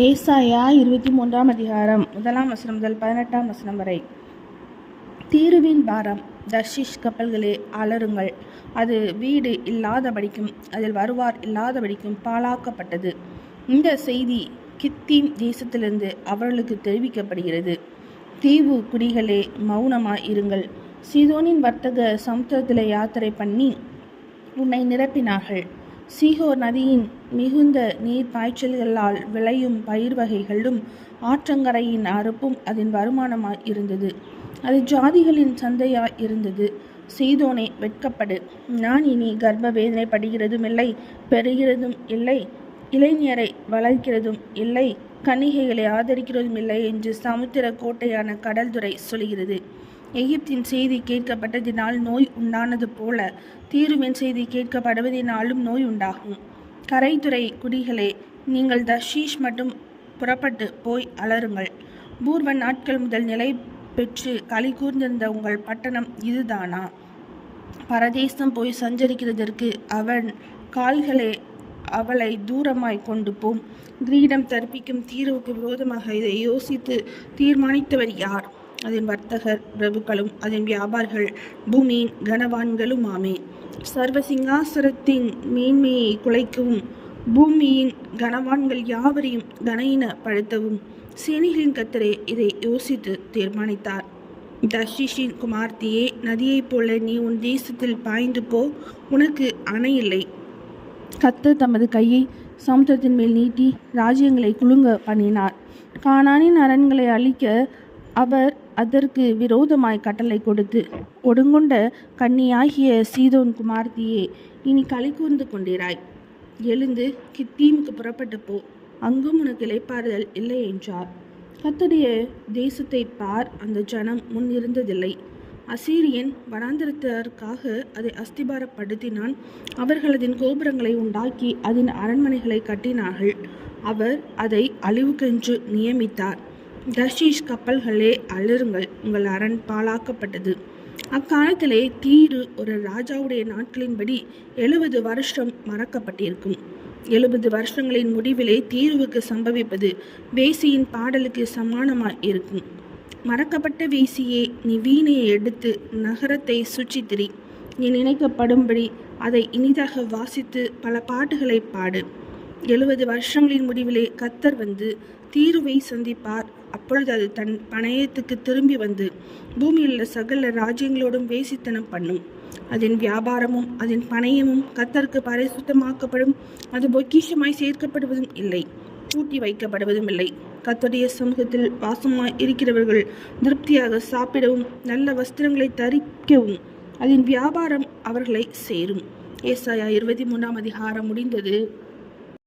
ஏசாயா 23 அதிகாரம் 1 வசனம் முதல் 18 வசனம் வரை. தீருவின் பாரம். தர்ஷீஷ் கப்பல்களே அலறுங்கள், அது வீடு இல்லாதபடிக்கும் அதில் வருவார் இல்லாதபடிக்கும் பாழாக்கப்பட்டது. இந்த செய்தி கித்தீம் தேசத்திலிருந்து அவர்களுக்கு தெரிவிக்கப்படுகிறது. தீவு குடிகளே மௌனமாய் இருங்கள். சீதோனின் வர்த்தக சமுத்திரத்திலே யாத்திரை பண்ணி உன்னை நிரப்பினார்கள். சீகோர் நதியின் மிகுந்த நீர் பாய்ச்சல்களால் விளையும் பயிர் வகைகளும் ஆற்றங்கரையின் அறுப்பும் அதன் வருமானமாய் இருந்தது. அது ஜாதிகளின் சந்தையாய் இருந்தது. சீதோனே வெட்கப்படு, நான் இனி கர்ப்ப வேதனைப்படுகிறதும் இல்லை, பெறுகிறதும் இல்லை, இளைஞரை வளர்க்கிறதும் இல்லை, கன்னிகைகளை ஆதரிக்கிறதும் இல்லை என்று சமுத்திர கோட்டையான கடல்துறை சொல்கிறது. எகிப்தின் செய்தி கேட்கப்பட்டதினால் நோய் உண்டானது போல தீருவின் செய்தி கேட்கப்படுவதினாலும் நோய் உண்டாகும். கரைத்துறை குடிகளே, நீங்கள் தர்ஷீஷ் மட்டும் புறப்பட்டு போய் அலறுங்கள். பூர்வ நாட்கள் முதல் நிலை பெற்று களி கூர்ந்திருந்த உங்கள் பட்டணம் இதுதானா? பரதேசம் போய் சஞ்சரிக்கிறதற்கு அவன் கால்களே அவளை தூரமாய் கொண்டு போம். கிரீடம் தர்ப்பிக்கும் தீர்வுக்கு விரோதமாக இதை யோசித்து தீர்மானித்தவர் யார்? அதன் வர்த்தகர் பிரபுக்களும் அதன் வியாபாரிகள் பூமியின் கனவான்களும் ஆமே. சர்வ சிங்காசனத்தின் மேன்மையை குலைக்கவும் பூமியின் கனவான்கள் யாவரையும் கனயினப்படுத்தவும் சேனைகளின் கர்த்தரே இதை யோசித்து தீர்மானித்தார். தர்ஷீஷின் குமார்த்தியே, நதியைப் போல நீ உன் தேசத்தில் பாய்ந்து போ, உனக்கு அணை இல்லை. கர்த்தர் தமது கையை சமுத்திரத்தின் மேல் நீட்டி ராஜ்யங்களை குலுங்க பண்ணினார். கானானின் அரண்களை அழிக்க அவர் அதற்கு விரோதமாய் கட்டளை கொடுத்து, ஒடுங்கொண்ட கன்னியாகிய சீதோன் குமார்த்தியே, இனி களி கூர்ந்து கொண்டிராய். எழுந்து கித்தீமுக்கு புறப்பட்டு போ, அங்கும் உனக்கு இளைப்பாறுதல் இல்லை என்றார். கர்த்தருடைய தேசத்தை பார், அந்த ஜனம் முன் இருந்ததில்லை. அசீரியன் வனாந்திரத்திற்காக அதை அஸ்திபாரப்படுத்தினான். அவர்கள் அதன் கோபுரங்களை உண்டாக்கி அதன் அரண்மனைகளை கட்டினார்கள். அவர் அதை அழிவுக்கென்று நியமித்தார். தர்ஷீஷ் கப்பல்களே அலறுங்கள், உங்கள் அரண் பாழாக்கப்பட்டது. அக்காலத்திலே தீரு ஒரு ராஜாவுடைய நாட்களின்படி 70 வருஷம் மறக்கப்பட்டிருக்கும். 70 வருஷங்களின் முடிவிலே தீருவுக்கு சம்பவிப்பது வேசியின் பாடலுக்கு சமானமாய் இருக்கும். மறக்கப்பட்ட வேசியே, நீ வீணையை எடுத்து நகரத்தை சுற்றித்திரி. நீ நினைக்கப்படும்படி அதை இனிதாக வாசித்து பல பாட்டுகளை பாடு. 70 வருஷங்களின் முடிவிலே கர்த்தர் வந்து தீருவை சந்திப்பார். அப்பொழுது அது தன் பணயத்துக்கு திரும்பி வந்து பூமியில் உள்ள சகல ராஜ்யங்களோடும் வேசித்தனம் பண்ணும். அதன் வியாபாரமும் அதன் பணயமும் கர்த்தருக்கு பரிசுத்தமாக்கப்படும். அது பொக்கிஷமாய் சேர்க்கப்படுவதும் இல்லை, பூட்டி வைக்கப்படுவதும் இல்லை. கர்த்தருடைய சமூகத்தில் வாசமாய் இருக்கிறவர்கள் திருப்தியாக சாப்பிடவும் நல்ல வஸ்திரங்களை தரிக்கவும் அதன் வியாபாரம் அவர்களை சேரும். ஏசாயா 23 அதிகாரம் முடிந்தது.